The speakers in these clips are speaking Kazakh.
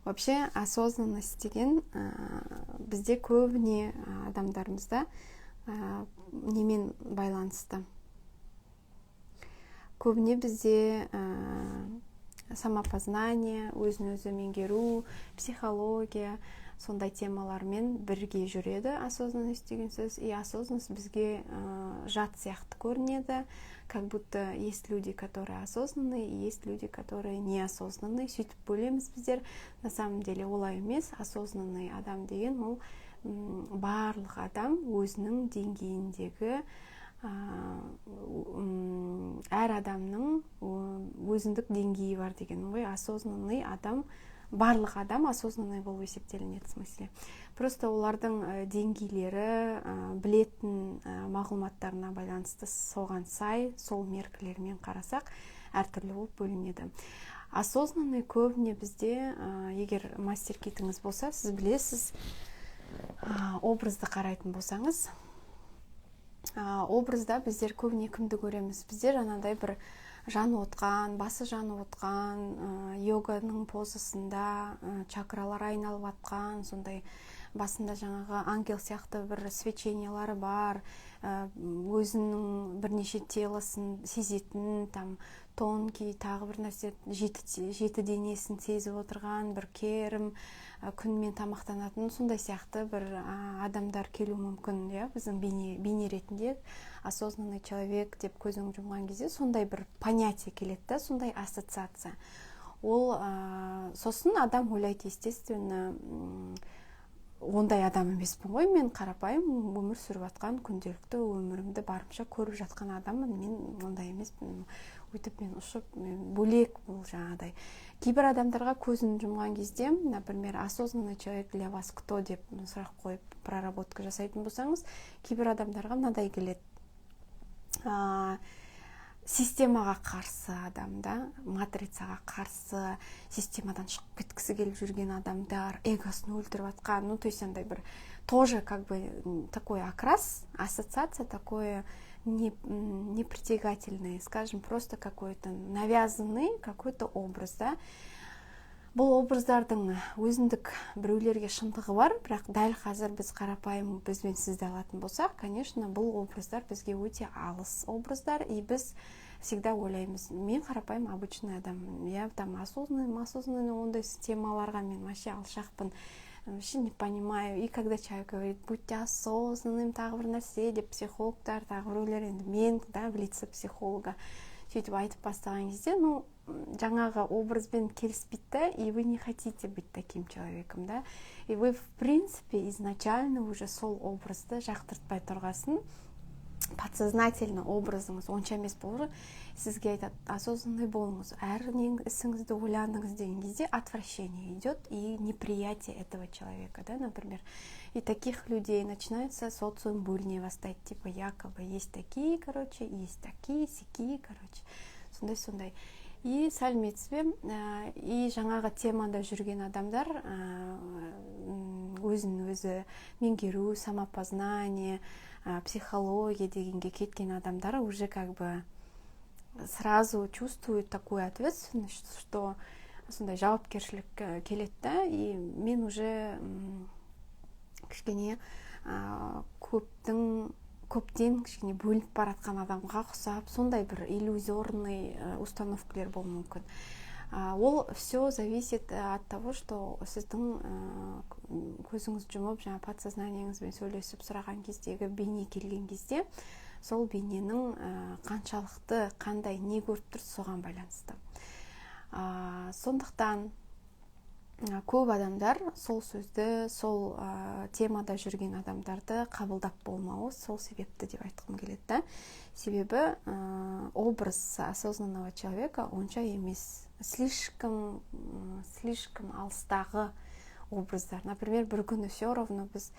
Вообще осознанность деген бізде көбіне адамдарымызда немен байланысты. Көбіне бізде самопознание, өзін өзі меңгеру, психология, сондай темалармен бірге жүреді осознанность деген сөз. И осознанность бізге жат сияқты көрінеді. Как будто есть люди, которые осознанные, и есть люди, которые неосознанные. Сөйтіп бөлеміз біздер. На самом деле олай емес. Осознанный адам деген ол барлық адам өзінің деңгейіндегі әр адамның өзіндік деңгейі бар деген ғой. Осознанный адам, барлық адам осознанный болып есептелінеді, в смысле. Просто олардың деңгейлері, білетін мағлұматтарына байланысты соған сай, сол меркілермен қарасақ, әртүрлі болып бөлінеді. Осознанный көбіне бізде, егер мастер китіңіз болса, сіз білесіз, образды қарайтын болсаңыз, образда біздер көбіне кімді көреміз? Біздер анандай бір жаны отқан, басы жаны отқан, йоганың позасында чакралар айналып атқан, сондай басында жаңағы ангел сияқты бір свечениялары бар, өзінің бірнеше телосын сезетін, там тонкий, тағы бір нәрсе, жеті денесін сезіп отырған, бір керім, күнмен тамақтанатын, сондай сияқты бір адамдар келу мүмкін, біздің бейне ретінде осознанный человек деп көзің жұмған кезде сондай бір понятие келеді, сондай ассоциация. Ол сосын адам ойлайды, естественно, ондай адам емеспін ғой, мен қарапайым өмір сүріп жатқан, күнделікті өмірімді барымша көріп жатқан адаммын, мен ондай емеспін, өйтіп мен ұшып, бөлек бұл жаңағыдай. Кейбір адамдарға көзін жұмған кезде, например, осознанный человек для вас кто деп сұрақ қойып проработка жасайтын болсаңыз, кейбір адамдарға мынадай келеді. Системаға қарсы адам, матрицаға қарсы, системадан шығып кеткісі келіп жүрген адамдар, эгосын өлтіріп атқан, то есть андай бір тоже как бы такой окрас, ассоциация, такое непритягательное, скажем, просто какой-то навязанный какой-то образ, Бұл образдардың өзіндік біреулерге шындығы бар, бірақ дәл қазір біз қарапайым бізбен сізді алатын болсақ, конечно, бұл образдар бізге өте алыс образдар, и біз всегда ойлаймыз, мен қарапайым обычный адам, я там осознанный, ондай темаларға мен вообще алшақпын, вообще не понимаю. И когда человек говорит, будьте осознанным, тағы бір нәрсе деп психологтар, тағы біреулер, енді мен в лице психолога сөйтіп айтып бастаған кезде, жаңағы образбен келіспейді, и вы не хотите быть таким человеком, и вы в принципе изначально уже сол образды жақтыртпай тұрғасын, подсознательно образыңыз онша емес болыр, сізге айтады, осознанный болыңыз, әр ісіңізді ойланыңыз деген кезде отвращение идет и неприятие этого человека, например. И таких людей начинается социум бөліне бастайды, типа якобы есть такие, есть такие, сякие, сондай. И сәлметсіз, и жаңағы темада жүрген адамдар өзін өзі меңгеру, самопознание, психология дегенге кеткен адамдар уже как бы сразу чувствуют такую ответственность, что сондай жауапкершілік келеді, и мен уже кішкене көптен кішкене бөлініп баратқан адамға ұқсап, сондай бір иллюзорный установкалар болуы мүмкін. Ол все зависит от того, что сіздің көзіңіз жұмып, жаңа подсознаниеңізбен сөйлесіп сұраған кездегі бейне келген кезде, сол бейненің қаншалықты, қандай не көріп тұр, соған байланысты. Сондықтан көп адамдар сол сөзді, сол темада жүрген адамдарды қабылдап болмауы сол себепті деп айтқым келеді. Себебі образ осознанного человека онша емес, слишком алыстағы образдар. Например, бір күні все равно біз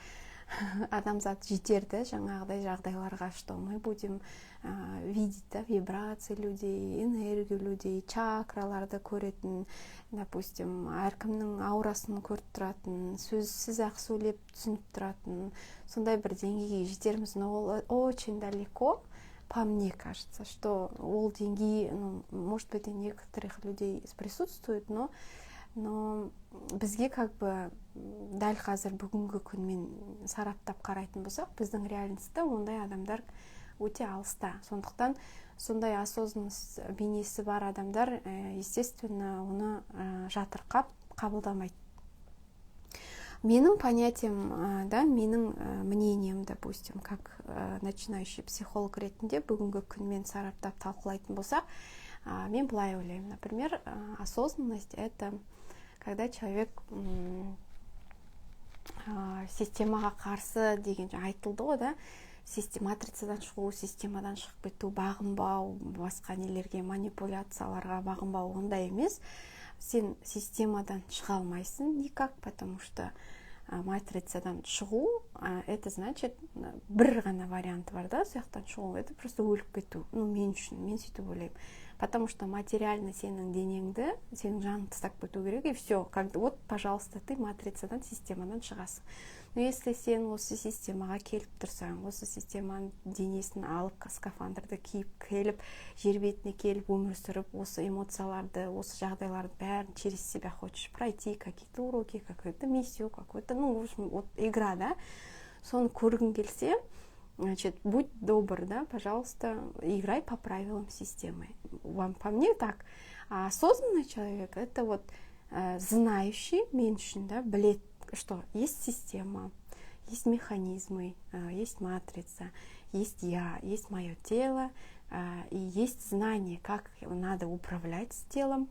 адамзат жетерді жаңағыдай жағдайларға, что мы будем видеть вибрации людей, энергию людей, чакраларды көретін, допустим, әркімнің аурасын көріп тұратын, сөзсіз ақ сөйлеп түсініп тұратын, сондай бір деңгейге жетерміз, но ол очень далеко, по мне кажется, что ол деңгей, может быть, у некоторых людей присутствует, но но бізге как бы дәл қазір бүгінгі күнмен сараптап қарайтын болсақ, біздің реальностьта ондай адамдар өте алыста. Сондықтан сондай осознанность бейнесі бар адамдар, естественно, оны жатырқап қабылдамайды. Менің понятием, да, менің мнением, допустим, как начинающий психолог ретінде бүгінгі күнмен сараптап талқылайтын болсақ, мен былай ойлаймын. Например, осознанность — это когда человек системаға қарсы деген айтылды ғой, да, матрицадан шығу, системадан шығып кету, бағынбау, басқа нелерге, манипуляцияларға бағынбау, ондай емес. Сен системадан шыға алмайсың никак, потому что матрицадан шығу, это значит, бір ғана вариант бар, да, сояқтан шығу, это просто өліп кету. Мен үшін, мен сөйтіп ойлаймын. Потому что материально сенің денеңді, сенің жаныңды тастап кету керек, и все. Вот, пожалуйста, ты матрицадан, системадан шығасың. Но если сен осы системаға келіп тұрсаң, осы системаның денесін алып, скафандрды киіп, келіп, жер бетіне келіп, өмір сүріп, осы эмоцияларды, осы жағдайларды бәрін через себя хочешь пройти, какие-то уроки, какую-то миссию, какой-то, в общем, вот игра, да, соны көргің келсе, значит, будь добр, да, пожалуйста, играй по правилам системы. По мне так. А осознанный человек — это вот знающий, меньше, да, блед, что есть система, есть механизмы, есть матрица, есть я, есть мое тело, и есть знание, как надо управлять с телом,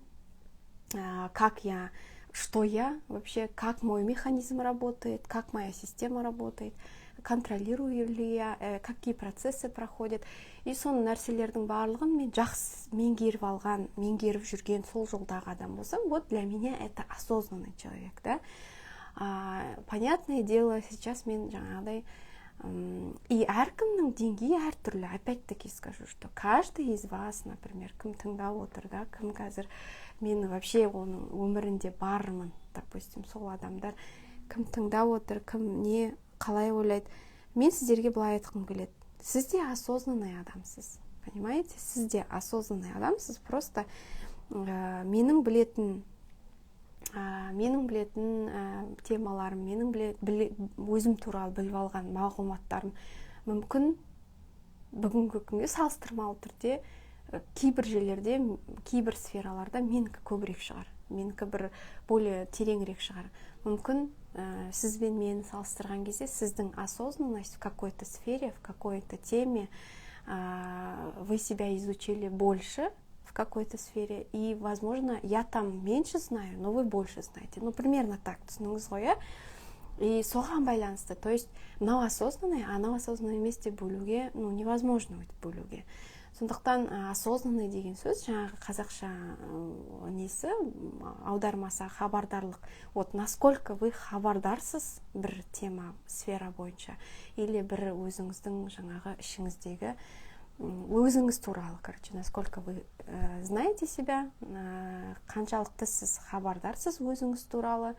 что я вообще, как мой механизм работает, как моя система работает, контролирую ли я, какие процессы проходят. И соның нәрселердің барлығын мен жақсы меңгеріп алған, меңгеріп жүрген сол жолдағы адам болсам, вот для меня это осознанный человек, да. Понятное дело, сейчас мен жаңағыдай, и әркімнің деңгейі әртүрлі. Опять-таки скажу, что каждый из вас, например, кім тыңдап отыр, да, кім қазір мен вообще оның өмірінде бармын, допустим, сол адамдар, кім тыңдап отыр, кім не қалай ойлайды. Мен сіздерге былай айтқым келеді. Сіз де осознанный адамсыз, понимаете? Сіз де осознанный адамсыз, просто менің білетін темаларым, өзім туралы біліп алған мағлұматтарым мүмкін бүгінгі күнге салыстырмалы түрде кейбір жерлерде, кейбір сфераларда менікі көбірек шығар, менікі бір более тереңірек шығар. Мүмкін сіз бен мені салыстырған кезде сіздің осознанность в какой-то сфере, в какой-то теме, вы себя изучили больше в какой-то сфере, и, возможно, я там меньше знаю, но вы больше знаете. Примерно так, түсініңіз ғой, и соған байланысты. То есть, мынау осознанный, анау осознанный еместе бөлуге, невозможно өйтіп бөлуге. Сондықтан осознанный деген сөз, жаңағы қазақша несі, аудармаса хабардарлық. Вот насколько вы хабардарсыз бір тема, сфера бойынша, или бір өзіңіздің жаңағы ішіңіздегі өзіңіз туралы, насколько вы знаете себя, қаншалықты сіз хабардарсыз өзіңіз туралы,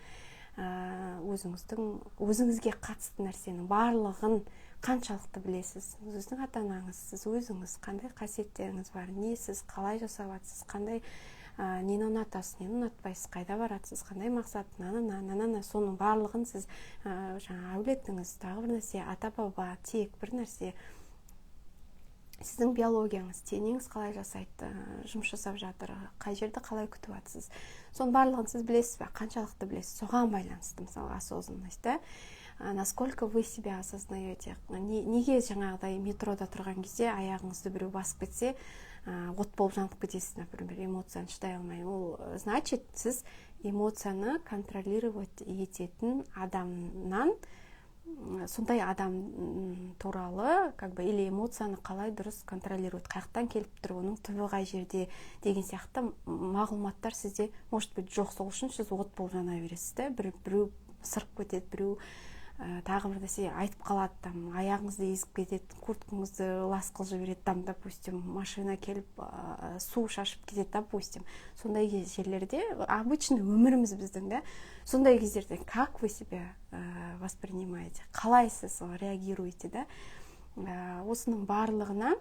өзіңізге қатысты нәрсенің барлығын қаншалықты білесіз, өзіңіздің ата-анаңыз, сіз өзіңіз, қандай қасиеттеріңіз бар, не сіз қалай жасап жатсыз, қандай нені ұнатасыз, нені ұнатпайсыз, қайда барасыз, қандай мақсат, соның барлығын сіз жаңа әулетіңіз, тағы бір нәрсе, ата-баба, тек бір нәрсе, сіздің биологияңыз, денеңіз қалай жасайды, жұмыс жасап жатыр, қай жерді қалай күтіп жатсыз, соның барлығын сіз білесіз бе, қаншалықты білесіз, соған байланысты, мысалы, осознанность, да, насколько вы себя осознаете. Неге жаңағыдай метрода тұрған кезде аяғыңызды біреу басып кетсе, от болып жанып кетесіз, например, эмоцияны шыдай алмай. Ол значит, сіз эмоцияны контролировать ететін адамнан, сондай адам туралы, или эмоцияны қалай дұрыс контролировать, қаяқтан келіп тұр, оның түбі қай жерде деген сияқты мағлұматтар сізде, может быть, жоқ, сол үшін сіз от болып жана бересіз, да, біреу сырып кетеді, біреу тағы бір нәрсе айтып қалады, там аяғыңызды езіп кетеді, курткаңызды лас қылып жібереді, там, допустим, машина келіп су шашып кетеді, допустим. Сондай жерлерде, обычный өміріміз біздің, да, сондай кездерде как вы себя воспринимаете, қалай сіз реагируете, да, осының барлығына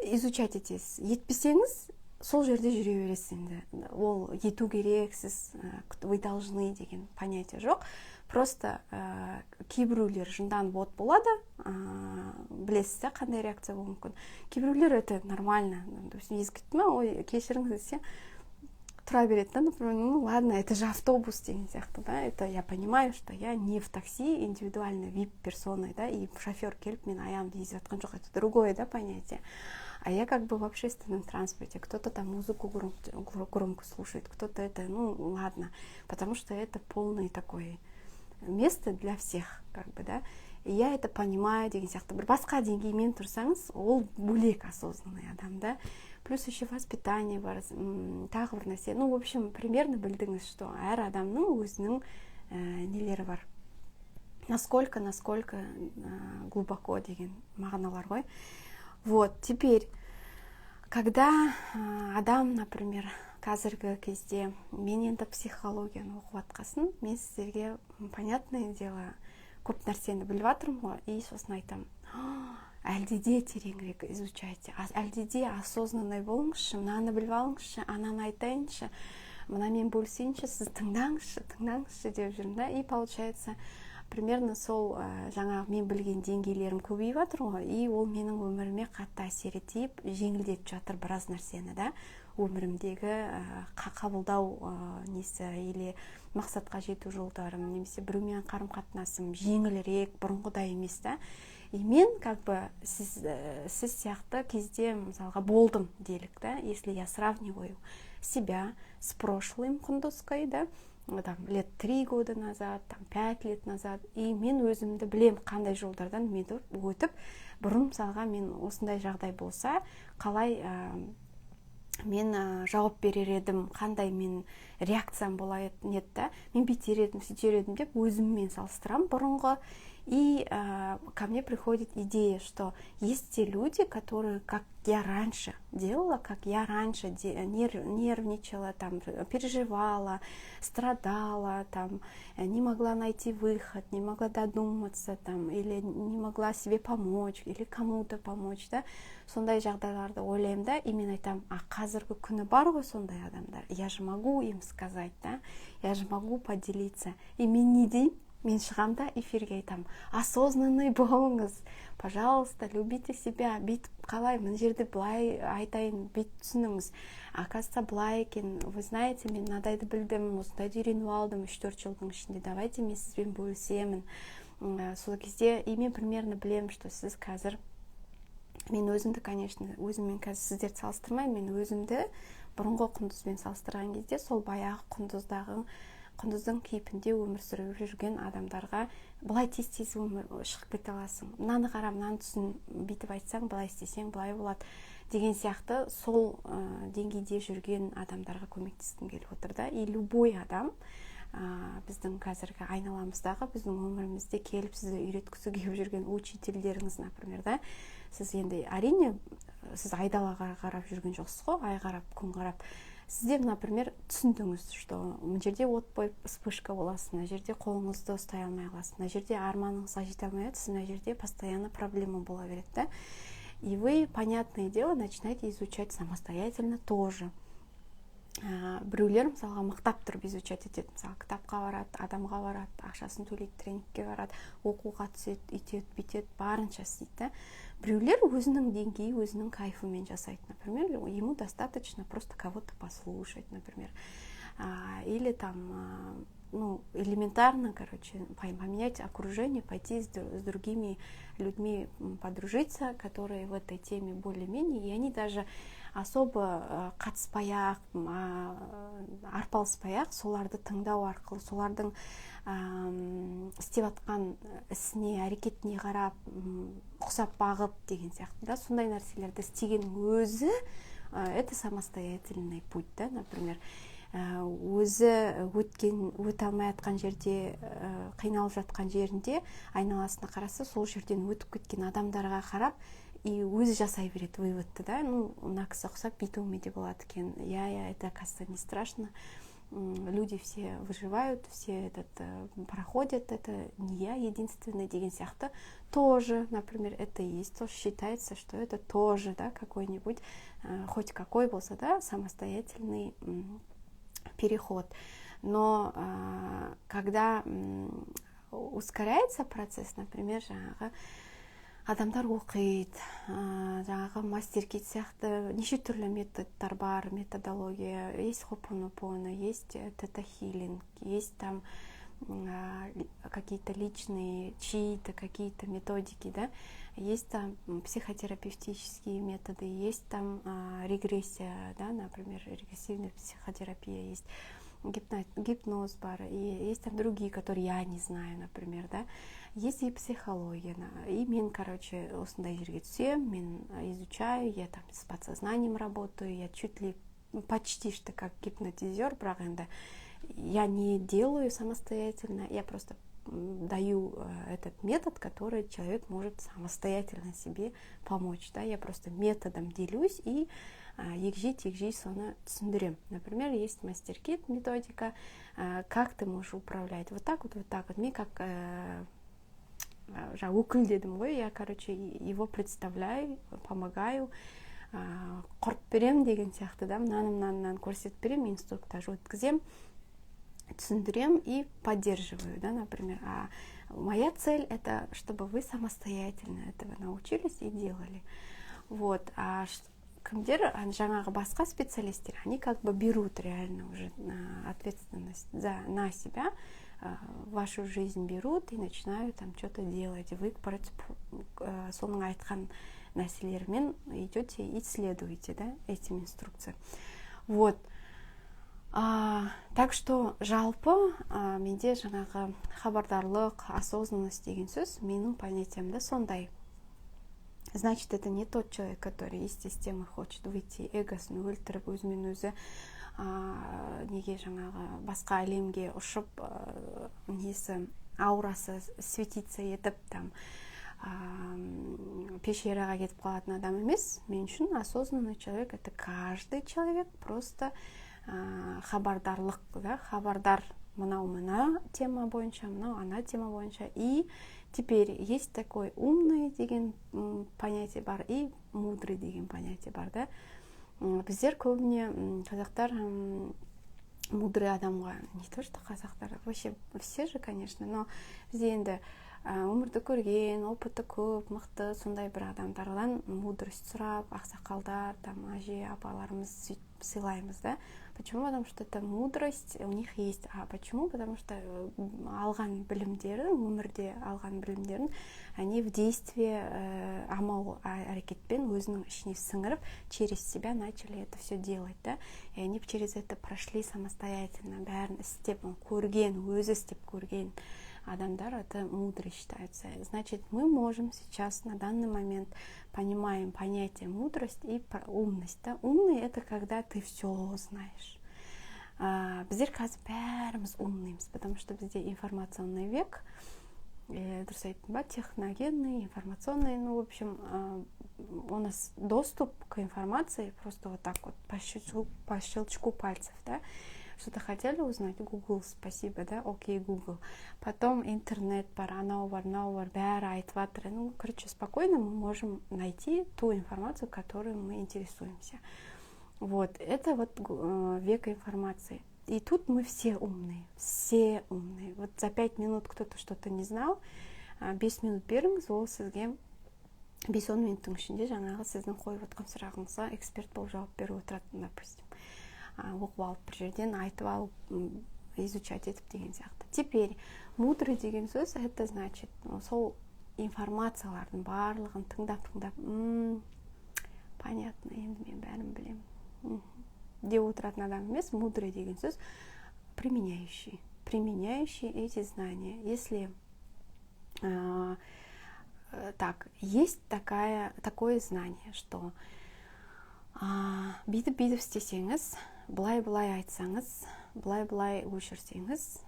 изучать етесіз. Етпесеңіз, сол жерде жүре бересіз. Енді ол ету керек, сіз вы должны деген понятие жоқ. Просто кейбіреулер жынданып от болады, білесіз да қандай реакция болуы мүмкін. Кейбіреулер это нормально, ескертті ма, ой кешіріңіз десе тұра береді да, например, ну ладно, это же автобус деген сияқты, да, это я понимаю, что я не в такси индивидуально вип персоной, да, и шофер келіп мен аяғымды езіп жатқан жоқ, это другое, да, понятие. А я как бы в общественном транспорте, кто-то там музыку громко слушает, кто-то это, ну ладно, потому что это полное такое место для всех, как бы, да, и я это понимаю деген сияқты. Бір басқа деңгеймен тұрсаңыз, ол бөлек осознанный адам, да. Плюс еще воспитание бар, тағы бір нәрсе. Ну, в общем, примерно білдіңіз, что әр адамның өзінің нелері бар. Насколько глубоко деген мағыналар ғой. Вот, теперь, когда адам, например, қазіргі кезде мен енді психологияны оқып атқасын, мен сіздерге, понятное дело, көп нәрсені біліп жатырмын ғой, и сосын айтамын, әлде де тереңірек изучайте, әлде де осознанный болыңызшы, мынаны біліп алыңызшы, ананы айтайыншы, мынамен бөлісейінші, сіз тыңдаңызшы деп жүрмін, да, и получается, примерно сол жаңағы мен білген деңгейлерім көбейіп жатыр ғой, и ол менің өміріме қатты әсер етіп, жеңілдетіп жатыр біраз нәрсені, да, өмірімдегі қабылдау несі, или мақсатқа жету жолдарым, немесе біреумен қарым-қатынасым жеңілірек, бұрынғыдай емес, да. И мен как бы сіз сияқты кезде мысалға болдым делік, да, если я сравниваю себя с прошлым Құндызкой, да, там лет 3 года назад, там 5 лет назад, и мен өзімді білем қандай жолдардан мен өтіп, бұрын мысалға мен осындай жағдай болса, қалай мен жауап берер едім, қандай мен реакциям бола еді, да, мен бүйтер едім, сөйтер едім деп өзіммен салыстырам бұрынғы. И ко мне приходит идея, что есть те люди, которые, как я раньше делала, как я раньше нервничала, там, переживала, страдала, там, не могла найти выход, не могла додуматься, там, или не могла себе помочь, или кому-то помочь, да, сондай жағдайларды ойлаймын, да, и мен айтамын, қазіргі күні бар ғой сондай адамдар, я же могу им сказать, да, я же могу поделиться, и мен не деймін, мен шығам да эфирге айтам, осознанный болыңыз, пожалуйста, любите себя, бүйтіп қалай, мына жерде былай айтайын, бүйтіп түсініңіз, оказывается былай екен, вы знаете, мен мынадайды білдім, осындайды үйреніп алдым 3-4 жылдың ішінде, давайте мен сізбен бөлісемін. Сол кезде, и мен примерно білемін, что сіз қазір, мен өзімді, конечно, өзіммен қазір сіздерді салыстырмаймын, мен өзімді бұрынғы Құндызбен салыстырған кезде, сол баяғы Құндыздың кейпінде өмір сүріп жүрген адамдарға былай тез шығып кете аласың. Мынаны қара, мынаны түсін, бүйтіп айтсаң, былай істесең, былай болады деген сияқты сол деңгейде жүрген адамдарға көмектескім келіп отыр да. И любой адам біздің қазіргі айналамыздағы, біздің өмірімізде келіп сізді үйреткісі келіп жүрген учительдеріңіз, например, да. Сіз енді әрине сіз айдалаға қарап жүрген жоқсыз ғой, ай қарап, күн қарап. Сізде, например, түсіндіңіз, что мына жерде от қойып вспышка боласыз, мына жерде қолыңызды ұстай алмай қаласыз, мына жерде арманыңызға жете алмай жатсыз, мына жерде постоянно проблема бола береді, да? И вы, понятное дело, начинаете изучать самостоятельно тоже. Біреулер мысалға мықтап тұрып изучать етеді, мысалы кітапқа барады, адамға барады, ақшасын төлейді, тренингке барады, оқуға түседі, үйтеді, бүйтеді, барынша істейді. Біреулер өзінің деңгейі, өзінің кайфымен жасайды, например, ему достаточно просто кого-то послушать, например, или там, ну, элементарно, короче, поменять окружение, пойти с другими людьми подружиться, которые в этой теме более-менее, и они даже особо қатыспай-ақ, арпалыспай-ақ, соларды тыңдау арқылы, солардың істеп жатқан ісіне, әрекетіне қарап, ұқсап бағып деген сияқты, да, сондай нәрселерді істеген өзі, это самостоятельный путь, да, например, өзі өте алмай жатқан жерде, қиналып жатқан жерінде айналасына қараса, сол жерден өтіп кеткен адамдарға қарап, и өзі жасай береді выводты, да, ну, мына кісі ұқсап бүйтуіме де болады екен, это, оказывается, не страшно, люди все выживают, все проходят, это не я единственный деген сияқты, тоже, например, это есть, тоже считается, что это тоже, да, какой-нибудь хоть какой болса, да, самостоятельный переход. Но когда ускоряется процесс, например, жаңағы адамдар оқиды, жаңағы мастер-кит сияқты неше түрлі методтар бар, методология, есть хопонопоно, есть тета-хилинг, есть там какие-то личные чьи-то какие-то методики, да, есть там психотерапевтические методы, есть там регрессия, да, например, регрессивная психотерапия, есть гипноз бар, и есть там другие, которые я не знаю, например, да, есть и психология, и мен, короче, осындай жерге түсем, мен изучаю, я там с подсознанием работаю, я чуть ли почти что как гипнотизер, бірақ енді я не делаю самостоятельно, я просто даю этот метод, который человек может самостоятельно себе помочь, да, я просто методом делюсь и егжей соны түсіндірем. Например, есть мастер-кит методика, как ты можешь управлять, вот так вот, мен как өкіл дедім ғой, я, короче, его представляю, помогаю, құрып берем деген сияқты, да, мынаны көрсетіп берем, инструктаж өткізем, түсіндірем и поддерживаю, да, например. А моя цель это, чтобы вы самостоятельно этого научились и делали. Вот. А кімдер, жаңағы басқа специалисттер, они как бы берут реально уже ответственность на себя, вашу жизнь берут и начинают там что-то делать. Вы соның айтқан нәрселермен идете и исследуете, да, этим инструкциям. Вот. Так что жалпы менде жаңағы хабардарлық, осознанность деген сөз менің понятиямда сондай. Значит, это не тот человек, который из системы хочет выйти, эгосын өлтіріп, өзімен өзі неге жаңағы басқа әлемге ұшып, несі аурасы светиться етіп, там пещераға кетіп қалатын адам емес. Мен үшін осознанный человек это каждый человек просто хабардарлық, да, хабардар мына тема бойынша, ана тема бойынша. И теперь есть такой умный деген понятие бар и мудрый деген понятие бар, да. Біздер көбіне қазақтар мудрый адамға, не то что қазақтар, вообще все же, конечно, но бізде енді өмірді көрген, опыты көп, мықты сондай бір адамдардан мудрость сұрап, ақсақалдар, там әже, апаларымыз сыйлаймыз, да. Почему? Потому что это мудрость у них есть. А почему? Потому что алған білімдерін, өмірде алған білімдерін, они в действии амал әрекетпен өзінің ішіне сіңіріп, через себя начали это все делать, да. И они через это прошли самостоятельно, бәрін істеп көрген, өзі істеп көрген адамдар, это мудрый считается. Значит, мы можем сейчас на данный момент понимаем понятие мудрость и умность. Да? Умный это когда ты все знаешь. Біздер қазір бәріміз умныймыз, потому что бізде информационный век, дұрыс айттым ба, техногенный, информационный, ну, в общем, у нас доступ к информации просто вот так вот, по щелчку пальцев, да. Что-то хотели узнать? Google, спасибо, да, окей, Google. Потом интернет бар, анау бар, бәрі айтып жатыр. Ну, короче, спокойно мы можем найти ту информацию, которой мы интересуемся. Вот, это вот век информации. И тут мы все умные. Вот за 5 минут кто-то что-то не знал, 5 минут беріңіз, ол сізге 5-10 минуттың ішінде жаңағы сіздің қойып отқан сұрағыңызға эксперт болып жауап беріп отырады, допустим. Оқып алып бір жерден айтып алып, изучать етіп деген сияқты. Теперь мудрый деген сөз, это значит, сол информациялардың барлығын тыңдап, понятно, енді мен бәрін білем деп отыратын адам емес. Мудрый деген сөз применяющий эти знания. Если так, есть такое знание, что бүйтіп істесеңіз, былай айтсаңыз, былай өшірсеңіз,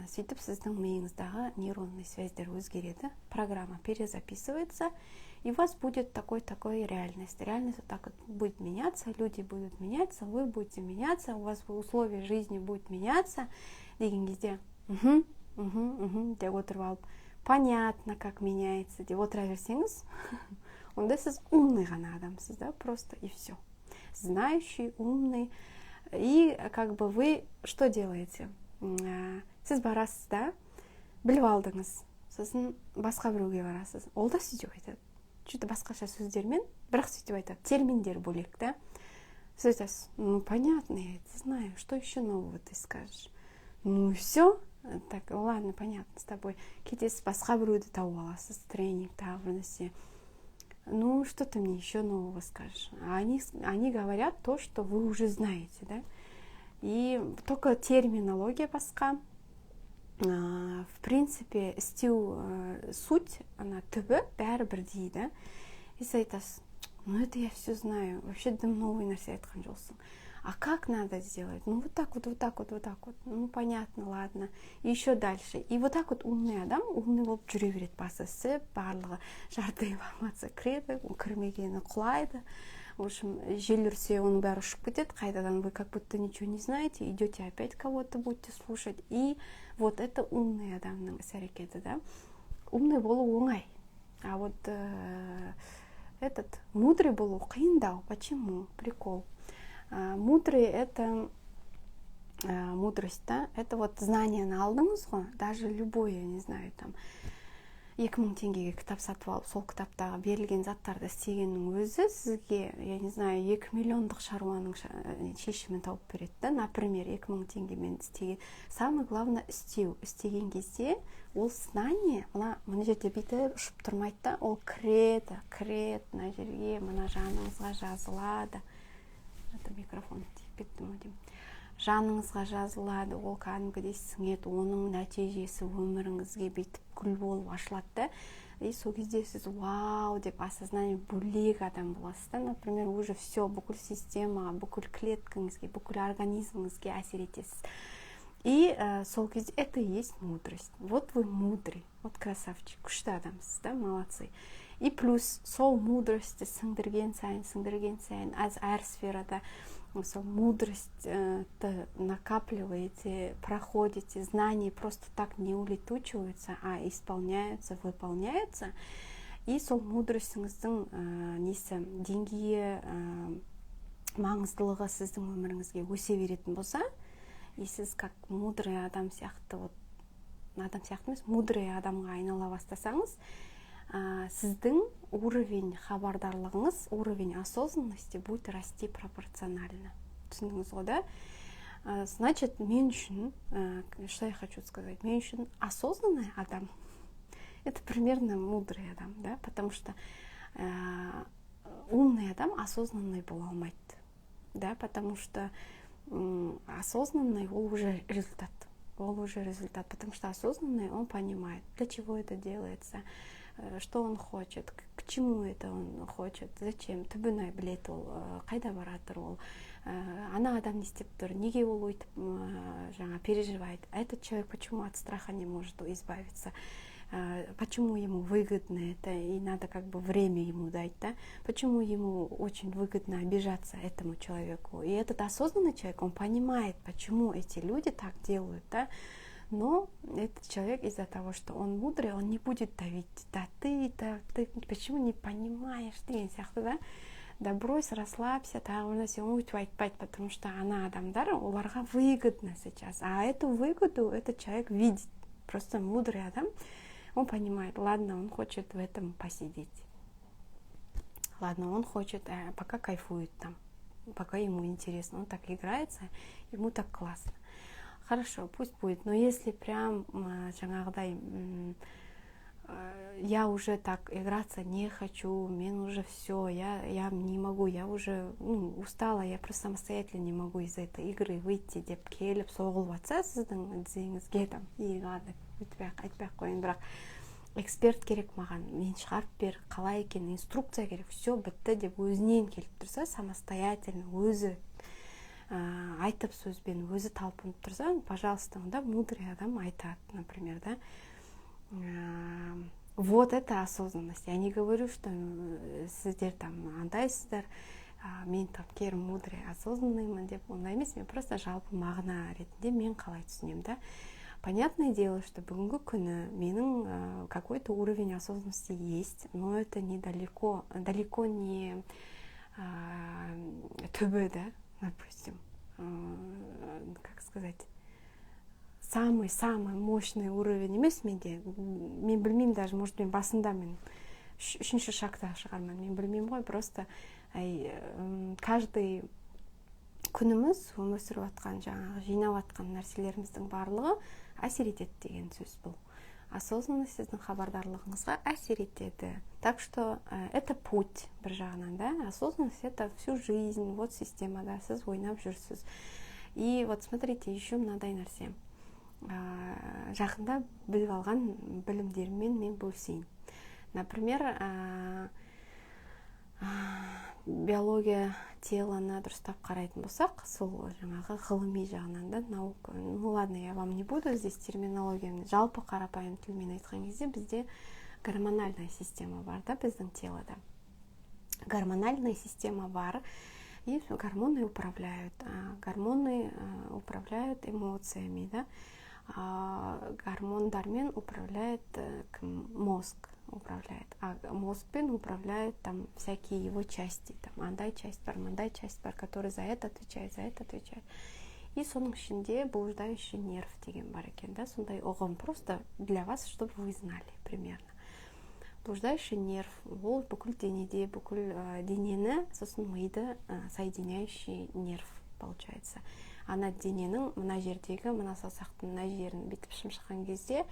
сөйтіп сіздің миыңыздағы нейронный связьдер өзгереді, программа перезаписывается, и у вас будет такой реальность. Реальность вот так вот будет меняться, люди будут меняться, вы будете меняться, у вас условия жизни будут меняться, деген кезде деп отырып алып, понятно, как меняется деп отыра берсеңіз, онда сіз умный ғана адамсыз, да, просто и все. знающий, умный. И как бы вы что делаете? Сіз барасыз да, біліп алдыңыз, сосын басқа біреуге барасыз, ол да сөйтіп айтады, что-то басқаша сөздермен, бірақ сөйтіп айтады, терминдер бөлек, да. Сіз айтасыз, ну понятно, я это знаю, что еще нового ты скажешь? Ну и все. Так, ладно, понятно, с тобой. Кетесіз, басқа біреуді тауып аласыз, тренинг, тағы бір нәрсе. Ну, что ты мне еще нового скажешь? Они говорят то, что вы уже знаете, да? И только терминология басқа. В принципе, суть, она түбі бәрі бірдей, да? И сіз айтасыз, ну это я все знаю, вообще дым новый нәрсе айтқан жоқсың. А как надо сделать? Ну вот так вот, вот так вот, вот так вот. Ну понятно, ладно. И еще дальше. И вот так вот умный адам, умный болып жүре береді, басы ісіп, барлығы жарты информация кіреді, кірмегені құлайды. В общем, жел үрсе, оның бәрі ұшып кетеді, қайтадан вы как будто ничего не знаете, идете опять кого-то будете слушать. И вот это умный адамның іс-әрекеті, да? Умный болу оңай. А вот этот мудрый болу қиындау. Почему? Прикол. Мудрый — это мудрость, да? Это вот знанияны алдыңыз ғой, даже любой, я не знаю, там 2000 теңгеге кітап сатып алып, сол кітаптағы берілген заттарды істегеннің өзі сізге, я не знаю, 2 миллиондық шаруаның шешімін тауып береді, да? Например, 2000 теңгемен істеген. Самое главное істеген кезде ол знание, мына жерде бүйтіп ұшып тұрмайды да, ол кіреді, мына жерге, мына жаныңызға жазылады. Это микрофон тиіп кетті ме деймін. Жаныңызға жазылады, ол кәдімгідей сіңеді, оның нәтижесі өміріңізге бүйтіп гүл болып ашылады да. И сол кезде сіз вау деп осознание бөлек адам боласыз да. Например, уже все, бүкіл системаға, бүкіл клеткаңызге, бүкіл организміңізге әсер етесіз. И сол кезде это и есть мудрость. Вот вы мудрый, вот красавчик, күшті адамсыз, да, молодцы. И плюс сол мудрості сіңдірген сайын, әр сферада сол мудростьті накапливаете, проходите, знания просто так не улетучиваются, а исполняются, выполняются. И сол мудростіңіздің деңгейі, маңыздылығы сіздің өміріңізге өсе беретін болса, и сіз как мудрый адам сияқты, вот адам сияқты емес, мудрый адамға айнала бастасаңыз, сіздің уровень хабардарлығыңыз, уровень осознанности будет расти пропорционально. Түсіндіңіз ғой, да? Значит, мен үшін, что я хочу сказать, мен үшін осознанный адам — это примерно мудрый адам, да? Потому что умный адам осознанный бола алмайды, да? Потому что осознанный — ол уже результат, потому что осознанный, он понимает, для чего это делается, что он хочет, к чему это он хочет, зачем, түбін білет ол, қайда баратыр ол, ана адам не істеп тұр, неге ол өйтіп переживает, этот человек почему от страха не может избавиться, почему ему выгодно это, и надо как бы время ему дать, да? Почему ему очень выгодно обижаться этому человеку. И этот осознанный человек, он понимает, почему эти люди так делают, да? Но этот человек из-за того, что он мудрый, он не будет давить, да ты почему не понимаешь, деген сияқты, да? Да брось, расслабься, тағы нәрсе өйтіп айтпайды, потому что ана адамдар, оларға выгодно сейчас, а эту выгоду этот человек видит. Просто мудрый адам, он понимает, ладно, он хочет в этом посидеть, ладно, он хочет, пока кайфует там, пока ему интересно, он так играется, ему так классно. Хорошо, пусть будет, но если прям жаңағыдай, я уже так играться не хочу, мен уже все, я не могу, я уже устала, я просто самостоятельно не могу из этой игры выйти деп келіп соғылып жатса сіздің деңізге там, и ладно, айтпай қойын, бірақ эксперт керек маған, мен шығарып бер, қалай екен, инструкция керек, все бітті деп өзінен келіп тұрса, самостоятельно өзі айтып сөзбен өзі талпынып тұрса, пожалуйста, онда мудрый адам айтады, например, да. Вот это осознанность. Я не говорю, что сіздер там андайсыздар, мен там кер мудрый, осознанныймын деп, ондай емес, мен просто жалпы мағына ретінде мен қалай түсінемін, да. Понятное дело, что бүгінгі күні менің какой-то уровень осознанности есть, но это далеко не түбі, да, допустим, как сказать, самый мощный уровень емес менде. Мен білмеймін даже, может, мен басында мен үшінші шагта шығармын, мен білмеймін ғой, просто каждый күніміз өмір сүріп жатқан, жаңағы жинап жатқан нәрселеріміздің барлығы әсер етеді деген сөз бұл. Осознанность сіздің хабардарлығыңызға әсер етеді. Так что это путь бір жағынан, да. Осознанность это всю жизнь, вот системада сіз ойнап жүрсіз. И вот смотрите, еще мынадай нәрсе. Жақында біліп алған білімдеріммен мен бөлісейін. Например, биология теланы дұрыстап қарайтын болсақ, сол жаңағы ғылыми жағынан да, наука. Ну ладно, я вам не буду здесь терминологияны, жалпы қарапайым тілмен айтқан кезде бізде гормональная система бар, да, біздің телода. Гормональная система бар, и гормоны управляют эмоциями, да. Гормондармен управляет мозг. А мозгпен управляют там всякие его части, там андай часть бар, который за это отвечает. И соның ішінде блуждающий нерв деген бар екен, да, сондай ұғым, просто для вас, чтобы вы знали примерно. Блуждающий нерв, ол бүкіл денеде, бүкіл денені, сосын миды соединяющий нерв получается. Ана дененің мына жердегі, мына саусақтың мына жерін бүйтіп шымшыған кезде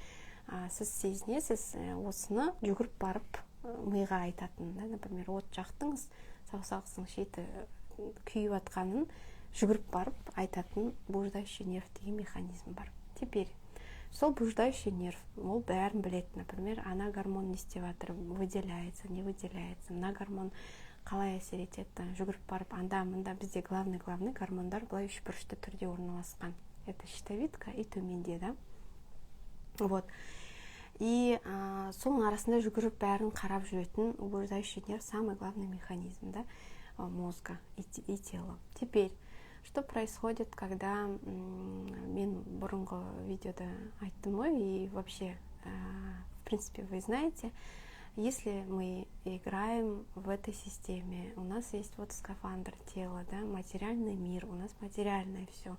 сіз сезінесіз, осыны жүгіріп барып миға айтатын, да, например, от жақтыңыз, саусағыңыздың шеті күйіп атқанын жүгіріп барып айтатын блуждающий нерв деген механизм бар. Теперь сол блуждающий нерв, ол бәрін біледі, например, ана гормон не істеп жатыр, выделяется, не выделяется, мына гормон қалай әсер етеді, жүгіріп барып анда-мында. Бізде главный гормондар былай үшбұрышты түрде орналасқан. Это щитовидка и төменде, да. Вот. И соның арасында жүгіріп бәрін қарап жүретін блуждающий нерв самый главный механизм, да, мозга и тела. Теперь, что происходит, когда мен бұрынғы видеода айттым ғой, и вообще, в принципе, вы знаете, если мы играем в этой системе, у нас есть вот скафандр тела, да, материальный мир, у нас материальное все.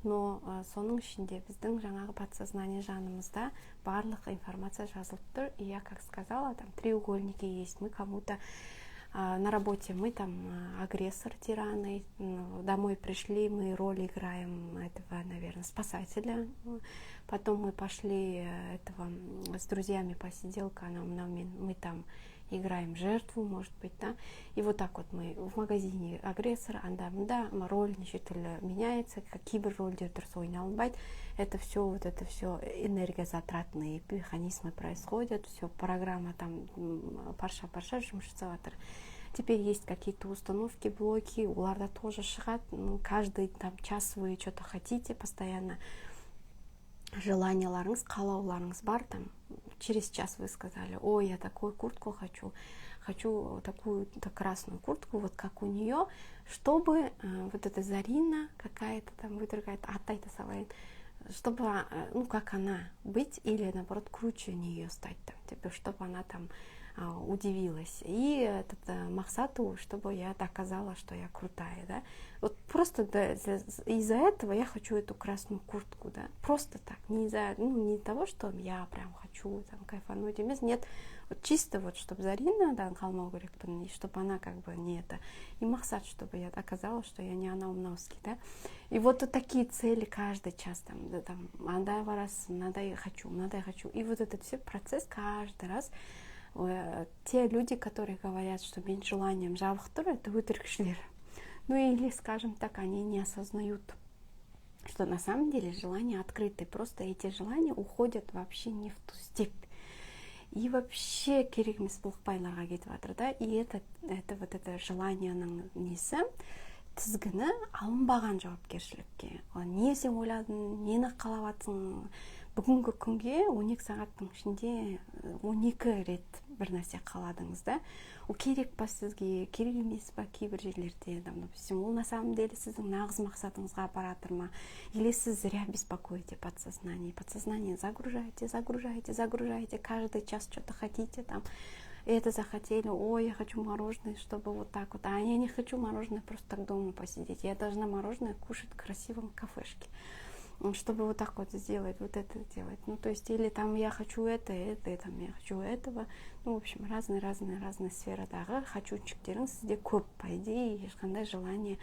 Но соның ішінде біздің жаңағы подсознание жанымызда барлық информация жазылып тұр. И я, как сказала, там треугольники есть. Мы кому-то на работе, мы там агрессор, тираны, домой пришли, мы роль играем этого, наверное, спасателя. Потом мы пошли с друзьями посиделка, мы там играем жертву, может быть, да. И вот так вот мы в магазине агрессор, анда-мында, роль меняется, какие бы рольдер дұрыс ойналынбайды. Это все энергозатратные механизмы происходят, все, программа там парша жұмыс жасап жатыр. Теперь есть какие-то установки, блоки, уларда тоже шығады. Каждый там час вы что-то хотите постоянно. Желанияларыңыз, қалауларыңыз бар, там через час вы сказали: ой, я такую куртку хочу такую-то красную куртку, вот как у нее, чтобы вот эта Зарина какая-то там выдвигает, атайта салайын, чтобы, как она быть, или наоборот круче нее стать, там, типа, чтобы она там удивилась. И этот мақсат, чтобы я доказала, что я крутая, да. Вот просто из-за этого я хочу эту красную куртку, да. Просто так, не из-за, не того, что я прям хочу там кайфануть. Нет, вот чисто вот, чтобы Зарина, да, и чтобы она как бы не это. И мақсат, чтобы я доказала, что я не Анауновский, да. И вот такие цели каждый час, там, андай барас, надай хочу. И вот этот все процесс каждый раз. Те люди, которые говорят, что мен желанием жабық тұр, это өтірікшілер. Или, скажем так, они не осознают, что на самом деле желания открыты. Просто эти желания уходят вообще не в ту степь. И вообще керек емес былықпайларға кетіп жатыр, да. И это желаниенің несі, тізгіні алынбаған жауапкершілікке. Не сен ойладың, нені қалап жатсың? Бүгінгі күнге 12 сағаттың ішінде 12 рет бір нәрсе қаладыңыз, да. Ол керек па сізге, керек емес па кейбір жерлерде, допустим, ол на самом деле сіздің нағыз мақсатыңызға апаратыр ма, или сіз зря беспокоите подсознание. Подсознание загружаете, каждый час что-то хотите, там, это захотели, ой, я хочу мороженое, чтобы вот так вот, а я не хочу мороженое просто так дома посидеть, я должна мороженое кушать в красивом кафешке, чтобы вот так вот сделать, вот это делать. Ну, то есть, или там я хочу это, там я хочу этого. Ну, в общем, разные сферадағы хочучіктерің сізде көп, по идее, ешқандай желание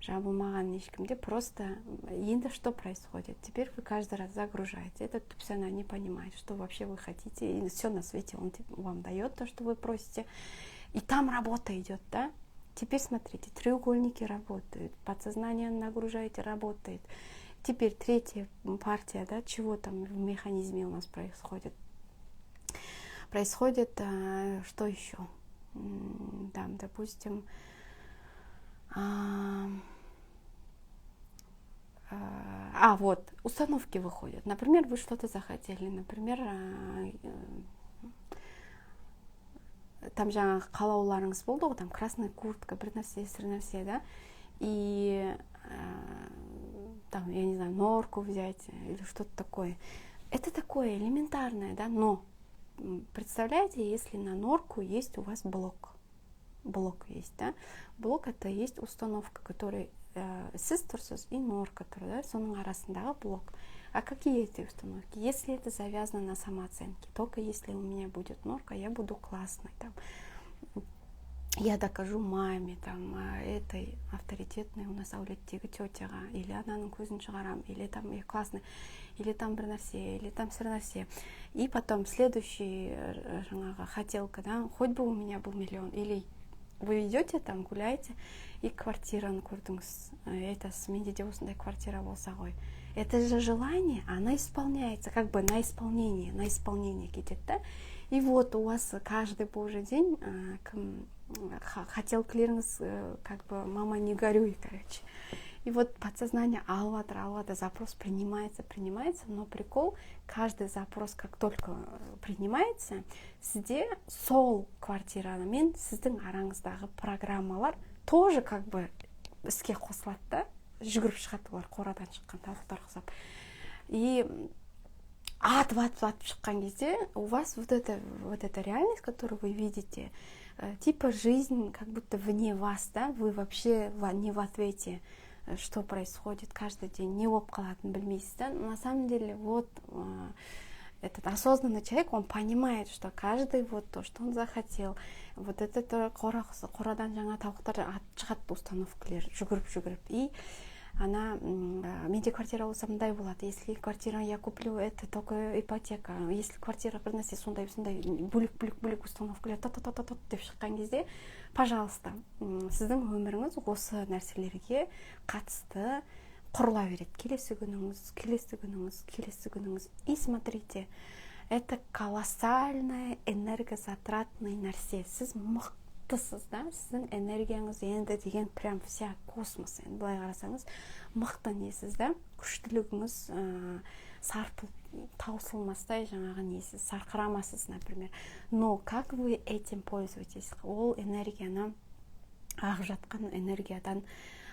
жабылмаған ешкімде. Просто енді что происходит? Теперь вы каждый раз загружаете. Этот тупсана не понимает, что вообще вы хотите. И все на свете он вам дает то, что вы просите. И там работа идет, да? Теперь смотрите, треугольники работают, подсознание нагружаете, работает. Теперь третья партия, да, чего там в механизме у нас происходит? Происходит, что еще? Там, допустим, вот, установки выходят. Например, вы что-то захотели, например, там жаңағы қалауларыңыз болды ғой, там красная куртка, бір нәрсе, да, и там, я не знаю, норку взять или что-то такое. Это такое элементарное, да, но представляете, если на норку есть у вас блок есть, да, блок это есть установка, который сіз тұрсыз и норка тұр, да, соның арасындағы блок. А какие эти установки? Если это завязано на самооценке, только если у меня будет норка, я буду классной, там, я докажу маме, там, этой авторитетной у нас әулеттегі тетяға, или ананың көзін шығарам, или там я классный, или там бір нәрсе, или там сыр нәрсе. И потом следующий жаңағы хотелка, да, хоть бы у меня был миллион, или вы идете там, гуляете, и квартираны көрдіңіз, это менде де осындай квартира болса ғой. Это же желание, оно исполняется, как бы на исполнение кетет, да? И вот у вас каждый божий день хотелкілеріңіз, как бы, мама, не горюй, короче. И вот подсознание алватыр, запрос принимается, но прикол, каждый запрос, как только принимается, сізде сол квартирамен сіздің араңыздағы программалар тоже как бы іске қосылады да, жүгіріп шығады олар қорадан шыққан тауықтар құсап. И атып шыққан кезде у вас вот эта реальность, которую вы видите, типа жизнь как будто вне вас, да, вы вообще не в ответе, что происходит каждый день, не болып қалатынын білмейсіз, да. На самом деле, вот этот осознанный человек, он понимает, что каждый вот то, что он захотел, вот этот қорадан жаңа тауықтар атып шығады установкалер, жүгіріп. И она, менде квартира болса мындай болады, если квартира я куплю, это только ипотека, если квартира бір нәрсе сондай бөлек установкалер деп шыққан кезде, пожалуйста, сіздің өміріңіз осы нәрселерге қатысты құрыла береді. Келесі күніңіз. И смотрите, это колоссальная энергозатратный нәрсе. Сіз мықтысыз, да? Сіздің энергияңыз енді деген прям вся космос. Енді былай қарасаңыз, мықты несіз, да? Күштілігіңіз сарпылып таусылмастай жаңағы несіз, сарқырамасыз, например. Но как вы этим пользуетесь? Ол энергияны, ағып жатқан энергиядан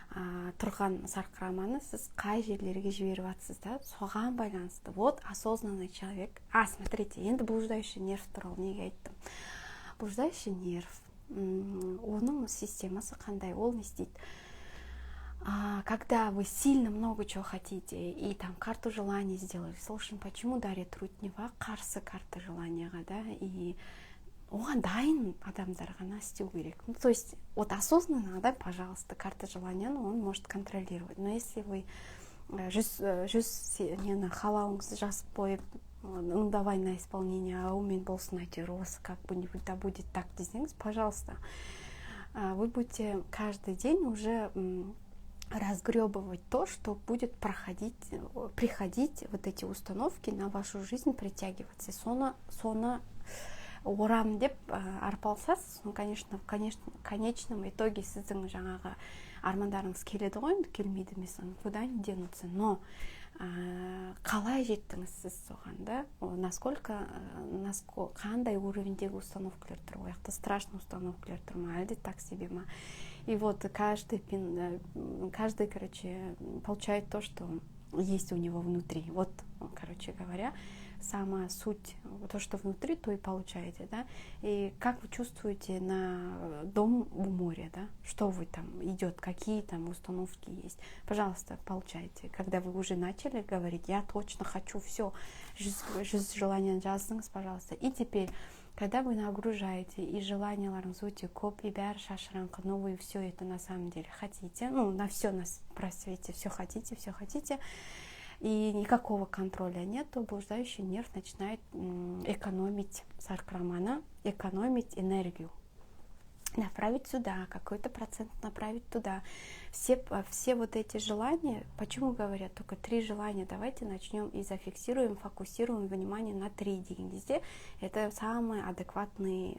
тұрған сарқыраманы сіз қай жерлерге жіберіп жатсыз, да? Соған байланысты. Вот осознанный человек. Смотрите, енді блуждающий нерв туралы неге айттым? Блуждающий нерв, оның системасы қандай, ол не істейді? Когда вы сильно много чего хотите и там карту желаний сделали, слушай, почему Дарья Трутнева қарсы карта желанияға, да, и оған дайын адамдар ғана істеу керек. Ну, то есть, вот осознанно, да, пожалуйста, карта желанияны он может контролировать. Но если вы нені қалауыңызды жазып қойып, ну, давай на исполнение, а у мен болсын әйтеуір осы как-нибудь да будет так десеңіз, пожалуйста, вы будете каждый день уже разгребывать то, что будет приходить вот эти установки на вашу жизнь, притягиваться. Соны орам деп арпалсасыз, конечно, в конечном итоге сіздің жаңағы армандарыңыз келеді ғой, келмейді емес, куда не денутся, но қалай жеттіңіз сіз соған, да? Қандай уровендегі установкалер тұр, ояқта страшный установкалер тұр ма, әлде так себе ма? И вот каждый, короче, получает то, что есть у него внутри. Вот, короче говоря, сама суть, то, что внутри, то и получаете, да. И как вы чувствуете на дом у моря, да, что вы там идет, какие там установки есть, пожалуйста, получайте. Когда вы уже начали говорить, я точно хочу все, желание жаздыңыз, пожалуйста. И теперь, когда вы нагружаете, и желанияларыңыз өте көп, и бәрі шашыраңқы, но вы все это на самом деле хотите, ну, на все на просвете, все хотите, и никакого контроля нет, то блуждающий нерв начинает экономить саркрамана, экономить энергию. Направить сюда, какой-то процент направить туда. Все вот эти желания, почему говорят только 3 желания, давайте начнем и зафиксируем, фокусируем внимание на 3 везде. Это самый адекватный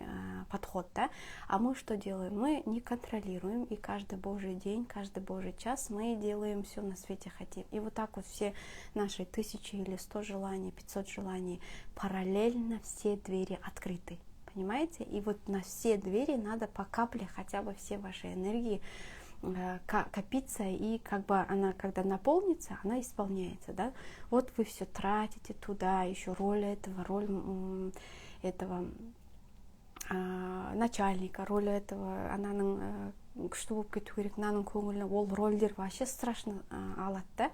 подход, да? А мы что делаем? Мы не контролируем, и каждый божий день, каждый божий час мы делаем все на свете хотим. И вот так вот все наши 1000 или 100 желаний, 500 желаний, параллельно все двери открыты. Понимаете? И вот на все двери надо по капле хотя бы все ваши энергии копиться, и как бы она, когда наполнится, она исполняется, да? Вот вы все тратите туда, еще роль этого начальника, роль этого, ананың күшті болып кету керек, мынаның көңіліне, ол рольдер вообще страшно алады, да?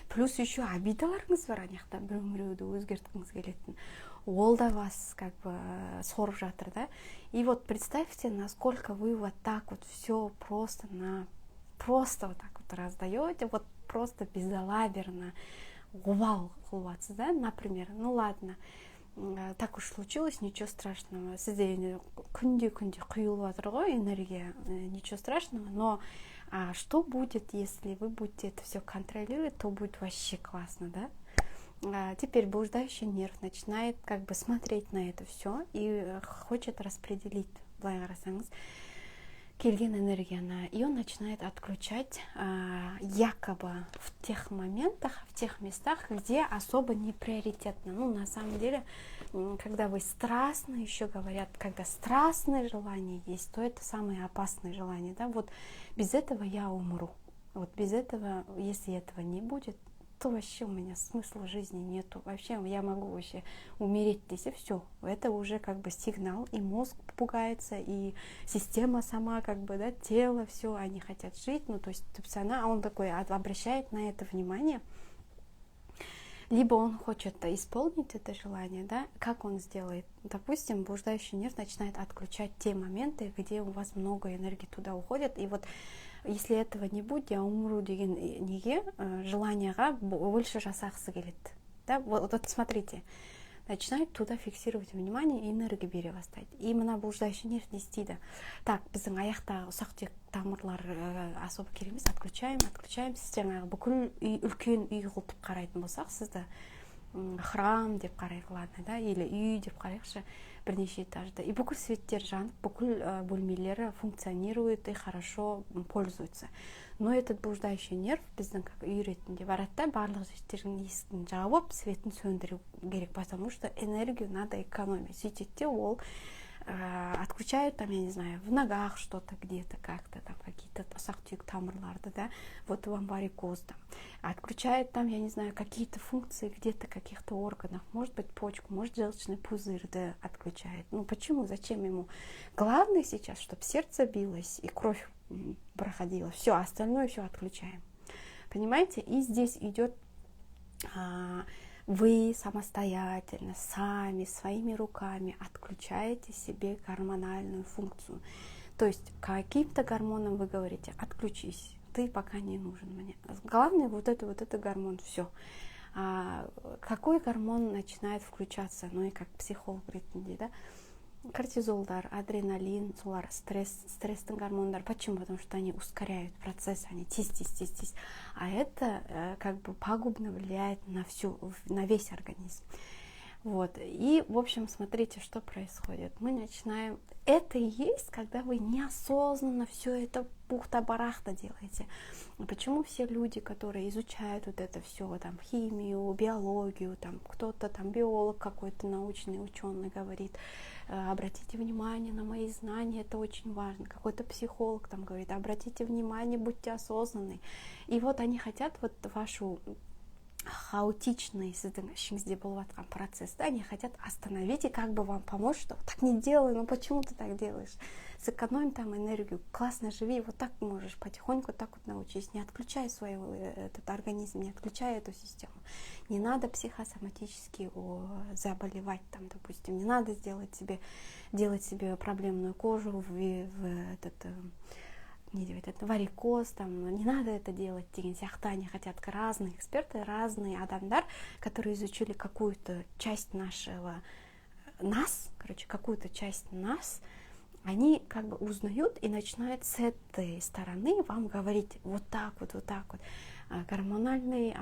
Плюс еще обидаларыңыз бар, аяқта біреуді өзгерткіңіз келетін. Ол да вас как бы сорып жатыр, да? И вот представьте, насколько вы вот так вот все просто вот так вот раздаете, вот просто безалаберно, вау, да? Например, ну ладно, так уж случилось, ничего страшного. Сізде күнде құйылып жатыр ғой энергия, ничего страшного, но что будет, если вы будете это все контролировать, то будет вообще классно, да? Теперь блуждающий нерв начинает как бы смотреть на это все и хочет распределить, былай қарасаңыз, келген энергияны, и он начинает отключать якобы в тех моментах, в тех местах, где особо не приоритетно. Ну, на самом деле, когда вы страстно, еще говорят, когда страстное желание есть, то это самое опасное желание, да, вот без этого я умру, вот без этого, если этого не будет, то вообще у меня смысла жизни нету. Вообще я могу вообще умереть здесь, и все. Это уже как бы сигнал, и мозг пугается, и система сама, как бы, да, тело, все, они хотят жить. Ну, то есть он такой обращает на это внимание. Либо он хочет исполнить это желание, да, как он сделает? Допустим, блуждающий нерв начинает отключать те моменты, где у вас много энергии туда уходит, и вот если этого не будет, я умру деген неге желанияға больше жасағысы келеді. Да? Вот смотрите, начинает туда фиксировать внимание и энергию бере бастайды. И мына блуждающий нерв не істейді. Так, біздің аяқтағы ұсақ-түйек тамырлар особо керек емес, отключаем. Сіз жаңағы бүкіл үлкен үй қылтып қарайтын болсақ, сізді храм деп қарайық, ладно, да, или үй деп қарайықшы, бірнеше этажды. И бүкіл светтер жанып, бүкіл бөлмелері функционирует и хорошо пользуются. Но этот блуждающий нерв біздің как үй ретінде барады да, барлық жертердің есігін жауып, светін сөндіру керек, потому что энергию надо экономить. Сөйтеді, ол отключают там, я не знаю, в ногах что-то где-то как-то, там какие-то ұсақ-түйек тамырларды, да, вот вам варикоз там. Отключают там, я не знаю, какие-то функции где-то, каких-то органов, может быть почку, может желчный пузырь, да, отключает. Ну почему, зачем ему? Главное сейчас, чтобы сердце билось и кровь проходила, все, остальное все отключаем. Понимаете? И здесь идет вы самостоятельно, сами, своими руками отключаете себе гормональную функцию. То есть каким-то гормоном вы говорите, отключись, ты пока не нужен мне. Главное вот это гормон, все. Какой гормон начинает включаться? Ну и как психолог ретінде, да? Кортизолдар, адреналин, солар, стресстің гормондар. Почему? Потому что они ускоряют процесс, они тись. А это как бы пагубно влияет на весь организм. Вот. И, в общем, смотрите, что происходит. Мы начинаем... Это и есть, когда вы неосознанно все это бухта-барахта делаете. Почему все люди, которые изучают вот это все, там, химию, биологию, там, кто-то там биолог какой-то научный ученый говорит, обратите внимание на мои знания, это очень важно. Какой-то психолог там говорит, обратите внимание, будьте осознанны. И вот они хотят вот вашу хаотичный сіздің ішіңізде болып жатқан процесс, да, они хотят остановить и как бы вам помочь, что так не делай, ну почему ты так делаешь? Сэкономь там энергию, классно живи, вот так можешь, потихоньку так вот научись, не отключай свой этот организм, не отключай эту систему. Не надо психосоматически заболевать, там, допустим, не надо делать себе проблемную кожу варикоз, там, не надо это делать деген сияқты. Они хотят, разные эксперты, разные адамдар, которые изучили какую-то часть какую-то часть нас, они как бы узнают и начинают с этой стороны вам говорить вот так вот. Гормональный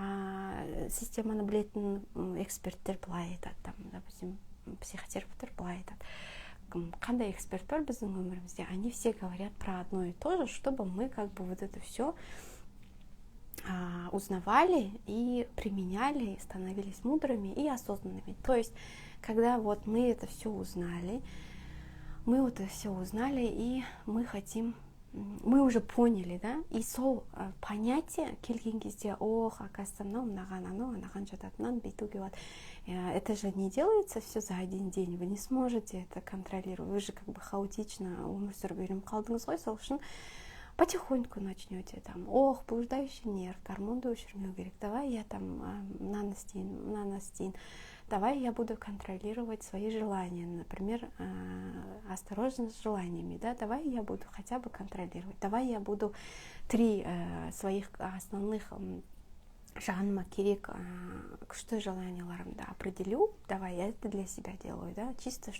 системаны білетін эксперттер былай айтады, там, допустим, психотерапевттер былай айтады. Қандай эксперт бар біздің өмірімізде, они все говорят про одно и то же, чтобы мы как бы вот это все узнавали и применяли, становились мудрыми и осознанными. То есть, когда вот мы это все узнали, и мы уже поняли, да, и сол понятие келген кезде, оказывается, мынаған жататынын бүйтуге болады. Это же не делается все за один день, вы не сможете это контролировать, вы же как бы хаотично өмір сүріп үйреніп қалдыңыз ғой, сол үшін потихоньку начнете, там, блуждающий нерв, гормонды өшірмеу керек, давай я там мынаны істейін, давай я буду контролировать свои желания, например, осторожность с желаниями, да, давай я буду хотя бы контролировать, давай я буду 3 своих основных жаныма керек күшті желанияларымды определю, давай я это для себя делаю, да, чисто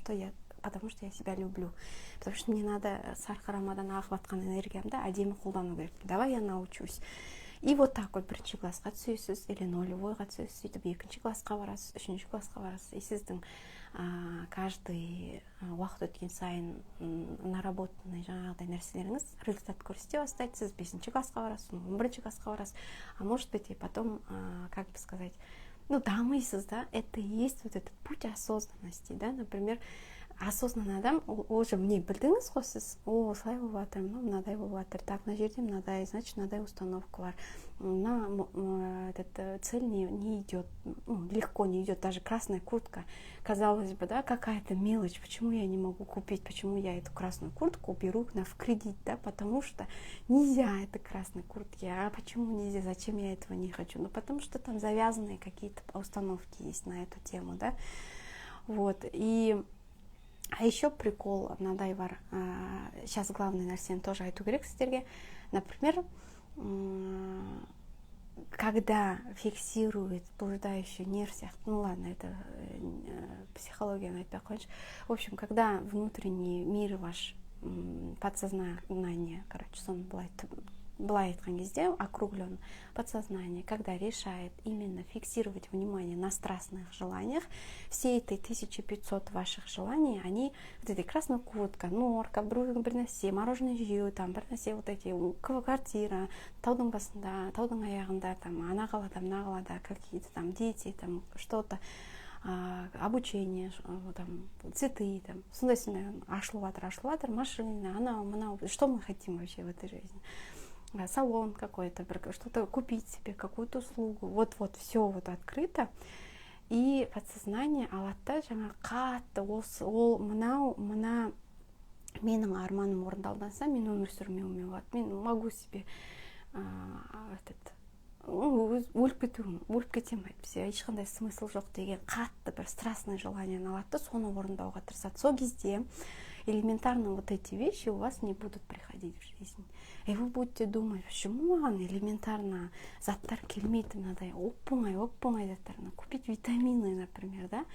потому что я себя люблю, потому что мне надо сарқырамадан ағып атқан энергиямды әдемі қолдану керек, давай я научусь. И вот так вот бірінші классқа түсесіз, или нолевойға түсесіз, сөйтіп екінші классқа барасыз, үшінші классқа барасыз, и сіздің каждый уақыт өткен сайын наработанный жаңағыдай нәрселеріңіз результат көрсете бастайды, сіз 5-ші классқа барасыз, 11-ші классқа барасыз, а может быть и потом, как бы сказать, дамайсыз, да, это и есть вот этот путь осознанности, да, например, осознанный адам, уже мне білдіңіз ғой сіз, осылай болып жатыр, мынадай болып жатыр, так, мына жерде мынадай, значит, мынадай установка бар, цель не идет, легко не идет, даже красная куртка, казалось бы, да, какая-то мелочь, почему я не могу купить, почему я эту красную куртку беру в кредит, да, потому что нельзя этой красной куртки, а почему нельзя, зачем я этого не хочу, потому что там завязанные какие-то установки есть на эту тему, да, вот, А еще прикол мынадай бар, сейчас главный нәрсені тоже айту керек сіздерге. Например, когда фиксирует блуждающий нерв, ладно, это психологияны айтпай ақ қояйыншы. В общем, когда внутренний мир ваш, подсознание, соны былай айтқан кезде, округлен подсознание, когда решает именно фиксировать внимание на страстных желаниях, все эти 1500 ваших желаний, они, вот эти красная куртка, норка, бір нәрсе, мороженое жеу, там, бір нәрсе, вот эти, квартира, таудың басында, таудың аяғында, там, ана қалада, мына қалада, какие-то там дети, там, что-то, обучение, там, цветы, там, сондай ашылып жатыр, машина, мынау, что мы хотим вообще в этой жизни? Салон какой-то, что-то купить себе, какую-то услугу, вот все вот открыто, и подсознание алатта жаңа қатты ол мына менің арманым орындалданса, мен өмір сүрмеуіме болады, мен могу себе өліп кетемін әйтпесе, ешқандай смысл жоқ деген қатты бір страстный желание алады, соны орындауға тырысады. Сол кезде элементарно вот эти вещи у вас не будут приходить в жизнь. И вы будете думать, почему маған элементарно заттар келмейді, мынадай оп-оңай заттарына купить витамины, например, да?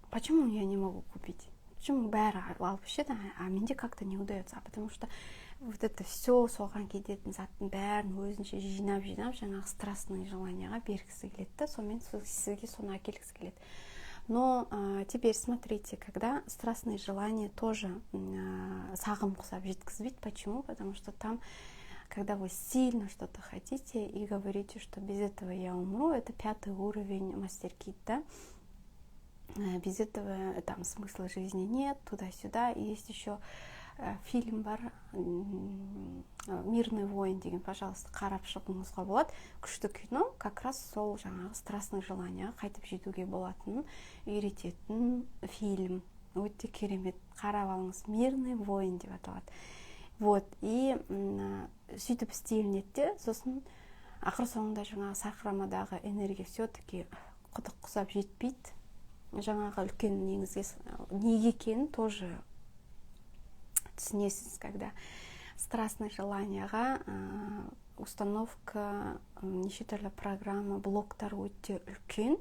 Почему я не могу купить? Почему бәрі алып ішеді, а менде как-то не удается? Потому что вот это все соған кететін заттың бәрін өзінше жинап жаңағы страстный желанияға бергісі келеді, да, сонымен сізге соны әкелгісі келеді. Но теперь смотрите, когда страстные желания тоже сағым құсап жеткізбейді. Почему? Потому что там, когда вы сильно что-то хотите и говорите, что без этого я умру, это 5-й уровень мастер-кит, да? Без этого там смысла жизни нет, туда-сюда. И есть еще фильм бар, «Мирный воин» деген, пожалуйста, қарап шығуыңызға болады. Күшті кино, как раз сол жаңағы страстный желание қайтып жетуге болатынын үйрететін фильм. Өте керемет, қарап алыңыз. «Мирный воин» деп аталады. Вот, и сөйтіп істелінеді де, сосын ақыр соңында жаңағы сарқырамадағы энергия все-таки құдық құсап жетпейді. Жаңағы үлкен неге екенін тоже түсінесіз, когда страстное желанияға установка неше түрлі программа, блоктар өте үлкен,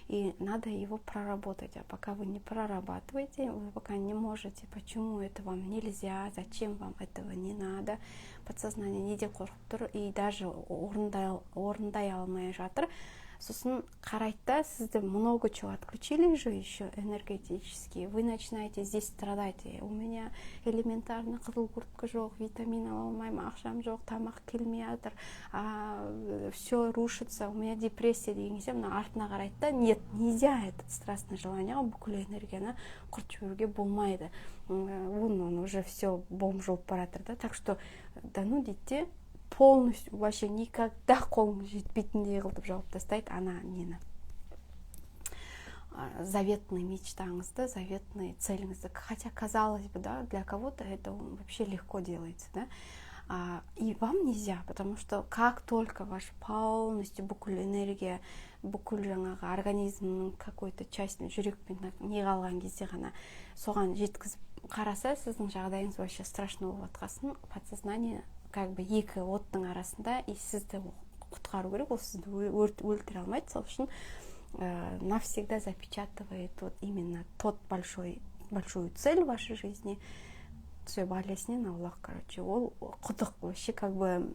и надо его проработать. А пока вы не прорабатываете, вы пока не можете, почему это вам нельзя, зачем вам этого не надо, подсознание неде қорқып тұр, и даже орындай алмай жатыр. Сосын қарайды да, сізді много чего отключили же еще энергетически. Вы начинаете здесь страдать. У меня элементарно қызыл куртка жоқ, витамин ала алмаймын, ақшам жоқ, тамақ келмей жатыр, все рушится, у меня депрессия деген кезде, мына артына қарайды да, нет, нельзя этот страстное желание, бүкіл энергияны құртып жіберуге болмайды. Он уже все бомжылып бара жатыр да. Так что, да ну дейді, полностью вообще никогда қолыңыз жетпейтіндей қылып жауып тастайды ана нені, заветный мечтаңызды, заветный целіңізді. Хотя, казалось бы, да, для кого-то это вообще легко делается, да, и вам нельзя, потому что как только ваша полностью бүкіл энергия, бүкіл жаңағы организмнің какой-то частью жүрекпен не қалған кезде ғана соған жеткізіп қараса, сіздің жағдайыңыз вообще страшно болып жатқасын, подсознание как бы екі оттың арасында, и сізді құтқару керек, ол сізді өлтіре алмайды, сол үшін навсегда запечатывает вот именно тот большую цель в вашей жизни. Все болезненно, Аллах, короче, ол құдық вообще как бы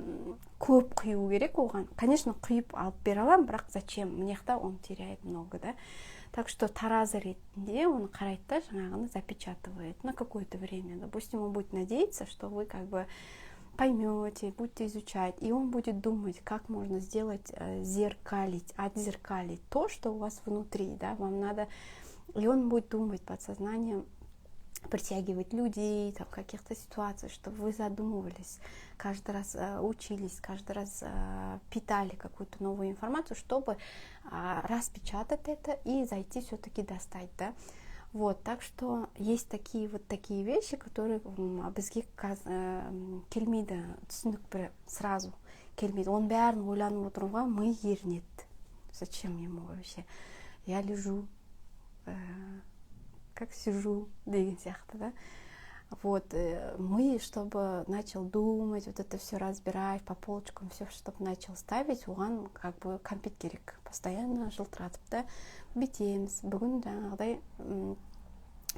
көп құю керек оған. Конечно, құйып алып бере аламын, бірақ зачем? Мынаяқта он теряет много, да. Так что таразы ретінде оны қарайды да, жаңағыны запечатывает на какое-то время. Допустим, он будет надеяться, что вы как бы поймете, будете изучать, и он будет думать, как можно сделать, отзеркалить то, что у вас внутри, да, вам надо, и он будет думать подсознанием, притягивать людей, там, каких-то ситуаций, чтобы вы задумывались, каждый раз учились, каждый раз питали какую-то новую информацию, чтобы распечатать это и зайти все-таки достать, да. Вот, так что есть такие вещи, которые бізге келмейді, түсінік бір сразу келмейді. Он бәрін ойланып отыруға мы ерінеді. Зачем ему вообще? Я лежу, как сижу, деген сияқты, да. Вот, мы, чтобы начал думать, вот это все разбирать по полочкам, все, чтобы начал ставить, оған как бы кәмпит керек, постоянно жылтыратып, да, бүйтеміз. Бүгін жаңағыдай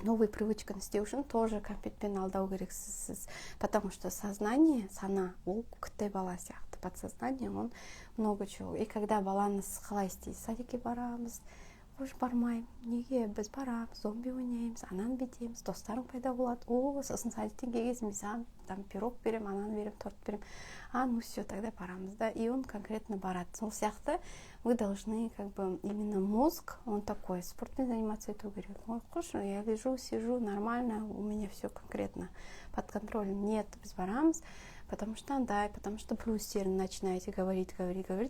новый привычканы істеу үшін тоже кәмпитпен алдау керексіз, потому что сознание, сана, ол күтті бала сияқты, подсознание, он много чего. И когда балаңыз қалай істейді, садикке барамыз, бармаймын, неге біз барамыз, зомби ойнаймыз, ананы бүйтеміз, достарың пайда болады, сосын садиктен келген мен саған там пирог берем, ананы берем, торт берем, ну все, тогда барамыз, да, и он конкретно барады. Сол сияқты вы должны как бы именно мозг, он такой, спортом заниматься эту говорит, я лежу, сижу, нормально, у меня все конкретно под контролем. Нет, без барамыз, потому что плюс начинаете говорить,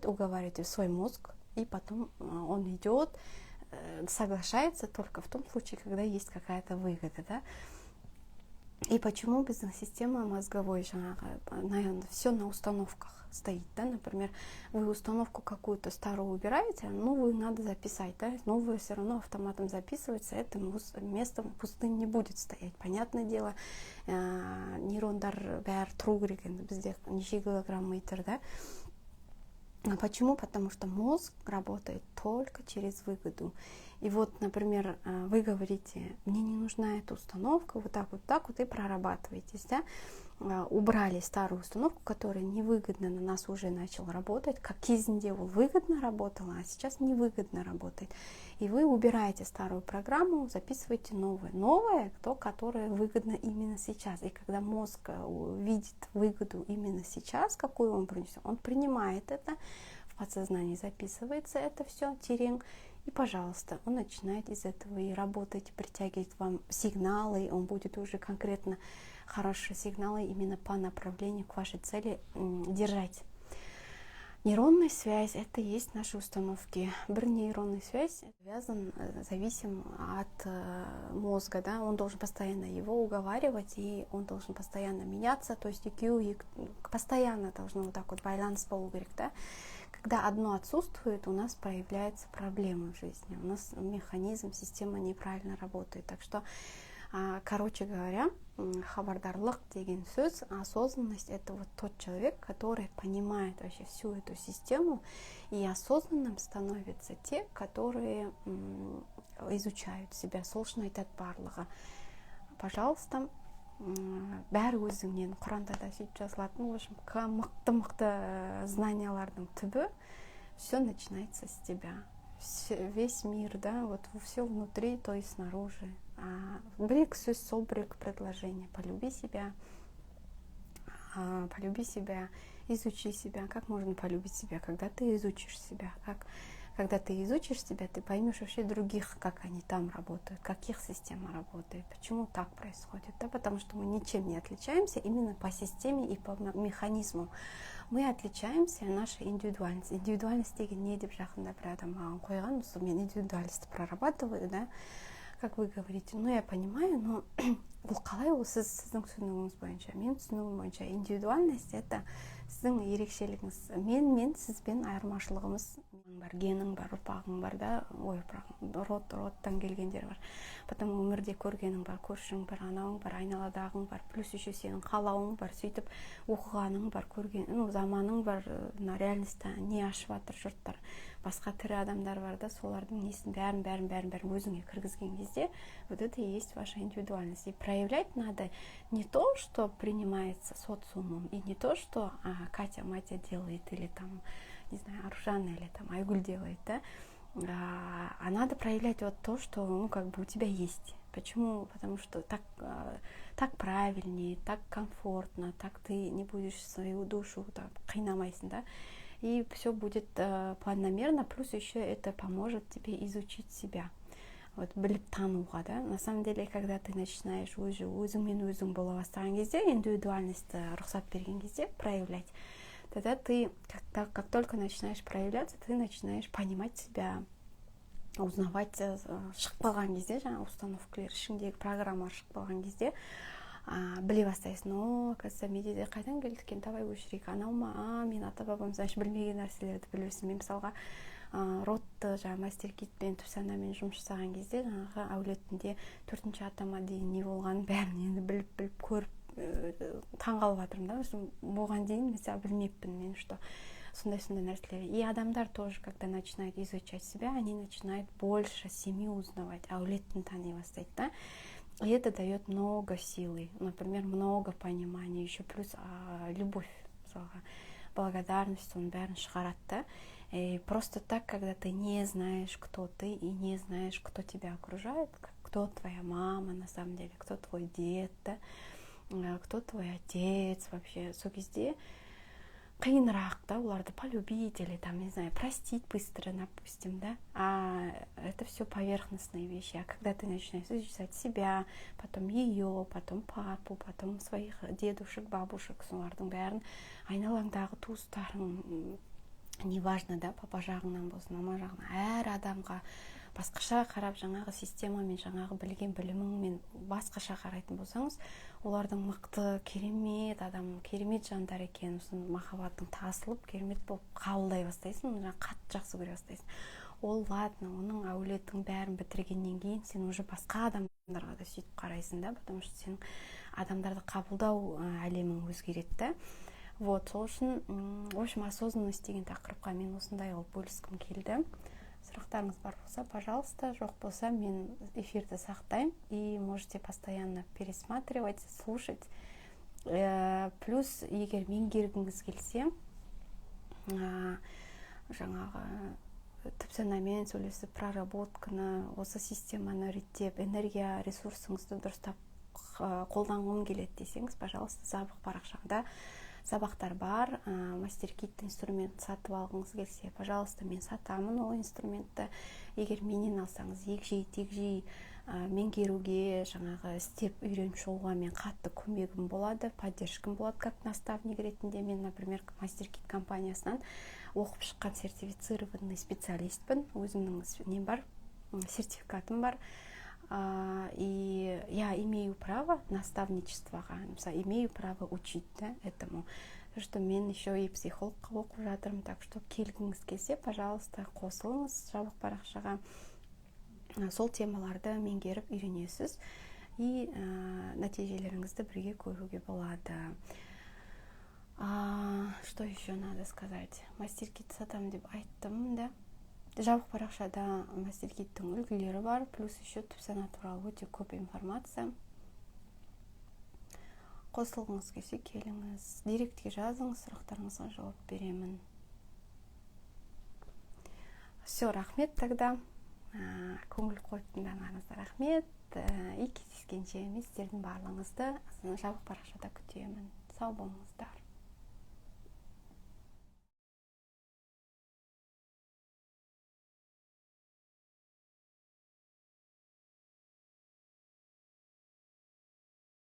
уговариваете свой мозг, и потом он идет, соглашается только в том случае, когда есть какая-то выгода, да. И почему бизнес-система мозговой, все на установках стоит, да, например, вы установку какую-то старую убираете, новую надо записать, да, новую все равно автоматом записывается, это место пустым не будет стоять, понятное дело, нейрондар бәрі тұру керек, бізде неше килограмм метр, да. А почему? Потому что мозг работает только через выгоду. И вот, например, вы говорите, мне не нужна эта установка, вот так вот и прорабатываетесь, да? Убрали старую установку, которая невыгодно на нас уже начала работать, как кезінде ол выгодно работала, а сейчас невыгодно работает. И вы убираете старую программу, записываете новое, то, которое выгодно именно сейчас. И когда мозг видит выгоду именно сейчас, какую он принесет, он принимает это, в подсознании записывается это все, терең, и, пожалуйста, он начинает из этого и работать, притягивать вам сигналы, он будет уже конкретно хорошие сигналы именно по направлению к вашей цели держать. Нейронная связь — это и есть наши установки. Нейронная связь зависим от мозга, да, он должен постоянно его уговаривать, и он должен постоянно меняться, то есть EQ постоянно должно вот так вот баланс болу керек, да. Когда одно отсутствует, у нас появляются проблемы в жизни, у нас механизм, система неправильно работает, так что, короче говоря, хабардарлык деген сөз, осознанность — это вот тот человек, который понимает вообще всю эту систему, и осознанным становятся те, которые изучают себя. Сол үшін айтады барлығы, пожалуйста, бәрі өзіңнен. Құранда да сөйтіп жазылатын, в общем, мықты знаниялардың түбі все начинается с тебя. Весь мир, да, вот все внутри, то и снаружи. Бір-екі сөз, сол бір-екі предложение. Полюби себя, изучи себя. Как можно полюбить себя? Когда ты изучишь себя. Когда ты изучишь себя, ты поймешь вообще других, как они там работают, как их система работает, почему так происходит. Да? Потому что мы ничем не отличаемся именно по системе и по механизму. Мы отличаемся, наша индивидуальность. Индивидуальность деген не деп жақында бір адам маған қойған, мен индивидуальность прорабатываю, да, как вы говорите. Ну, я понимаю, но бұл қалай, ол сіздің түсінігіңіз бойынша. Менің түсінігім бойынша индивидуальность — это сіздің ерекшелігіңіз. Мен сізбен айырмашылығымыз бар, генің бар, ұрпағың бар, да, роттан келгендер бар. Потом өмірде көргенің бар, көршің бар, анауың бар, айналадағың бар, плюс еще сенің қалауың бар, сөйтіп оқығаның бар, заманың бар, реальностьта не ашып жатыр жұрттар. Басқа тірі адамдар бар да, солардың несін бәрін өзіңе кіргізген кезде, вот это и есть ваша индивидуальность. И проявлять надо не то, что принимается социумом, и не то, что Катя, Матя делает, или там, не знаю, Аружана или там Айгуль делает, да, а надо проявлять вот то, что, как бы у тебя есть. Почему? Потому что так правильнее, так комфортно, так ты не будешь свою душу так қинамайсың, да, и все будет планомерно, плюс еще это поможет тебе изучить себя. Вот, біліп тануға, да. На самом деле, когда ты начинаешь өзіңмен өзің бола бастаған кезде, индивидуальность рұқсат берген кезде проявлять, тогда ты, как только начинаешь проявляться, ты начинаешь понимать себя, узнавать, шығып қалған кезде, жаңа установкалар ішіндегі программа шығып қалған кезде, біле бастайсың. Оказывается, менде де қайдан келді екен, давай өшірейік, анау ма, мен ата-бабам, значит, білмеген нәрселерді білесің. Мен мысалға ротты, жаңа мастер-китпен, түпсанамен жұмыс жасаған кезде, жаңағы әулетінде 4-ші атама дейін не болғанын бәрін енді біліп көріп таңғалып жатырмын, да. Болған дейін mesela білмеппін мен, что сондай нәрселер. И адамдар тоже, когда начинают изучать себя, они начинают больше семьи узнавать, әулетін тани бастайды, да. И это дает много силы, например, много понимания, еще плюс любовь, благодарность, он бәрін шығарады, да. И просто так, когда ты не знаешь, кто ты, и не знаешь, кто тебя окружает, кто твоя мама на самом деле, кто твой дед, да, кто твой отец вообще, сол кезде қиынырақ, да, оларды полюбить или там, не знаю, простить быстро, допустим, да, а это все поверхностные вещи. А когда ты начинаешь изучать себя, потом ее, потом папу, потом своих дедушек, бабушек, солардың бәрін, айналаңдағы туыстарың, неважно, да, папа жағынан болсын, мама жағынан, әр адамға басқаша қарап, жаңағы системамен, жаңағы білген біліміңмен басқаша қарайтын болсаңыз, олардың мықты, керемет адам, керемет жандар екен, махаббаттың тасылып, керемет болып қабылдай бастайсың, қатты жақсы көре бастайсың. Ол ладно, оның әулеттің бәрін бітіргеннен кейін сен уже басқа адамдарға да сөйтіп қарайсың, да, потому что сен адамдарды қабылдау әлемің өзгереді, да. Вот, сол үшін, в общем, осознанность деген тақырыпқа мен осындай қылып бөліскім келді. Сұрақтарыңыз бар болса, пожалуйста, жоқ болса, мен эфирді сақтаймын, и можете постоянно пересматривать, слушать. Плюс, егер меңгергіңіз келсе, жаңағы түпсанамен сөйлесіп, проработканы, осы системаны реттеп, энергия ресурсыңызды дұрыстап қолданғым келеді десеңіз, пожалуйста, Забық парақшамда сабақтар бар. MasterKit инструмент сатып алғыңыз келсе, пожалуйста, мен сатамын ол инструментті. Егер менен алсаңыз, егжей-тегжей меңгеруге, жаңағы істеп үйреніп шығуға мен қатты көмегім болады, поддержкам болады, как наставник ретінде. Мен, например, MasterKit компаниясынан оқып шыққан сертифицированный специалистпін. Өзімнің нем бар, сертификатым бар. И я имею право наставничествоға, имею право учить, да, этому. Что мен еще и психологқа оқып жатырмын, так что келгіңіз келсе, пожалуйста, қосылыңыз жабық парақшаға. Сол темаларды меңгеріп үйренесіз и нәтижелеріңізді бірге көруге болады. Что еще надо сказать? MasterKit сатам деп айттым, да? Жабық парақшада MasterKit-тің үлгілері бар, плюс еще түпсана туралы өте көп информация. Қосылғыңыз келсе келіңіз, директке жазыңыз, сұрақтарыңызға жауап беремін. Все, рахмет тогда. Көңіл қойып тыңдағаныңызға рахмет. И кездескенше мен сіздердің барлығыңызды жабық парақшада күтемін. Сау болыңыздар.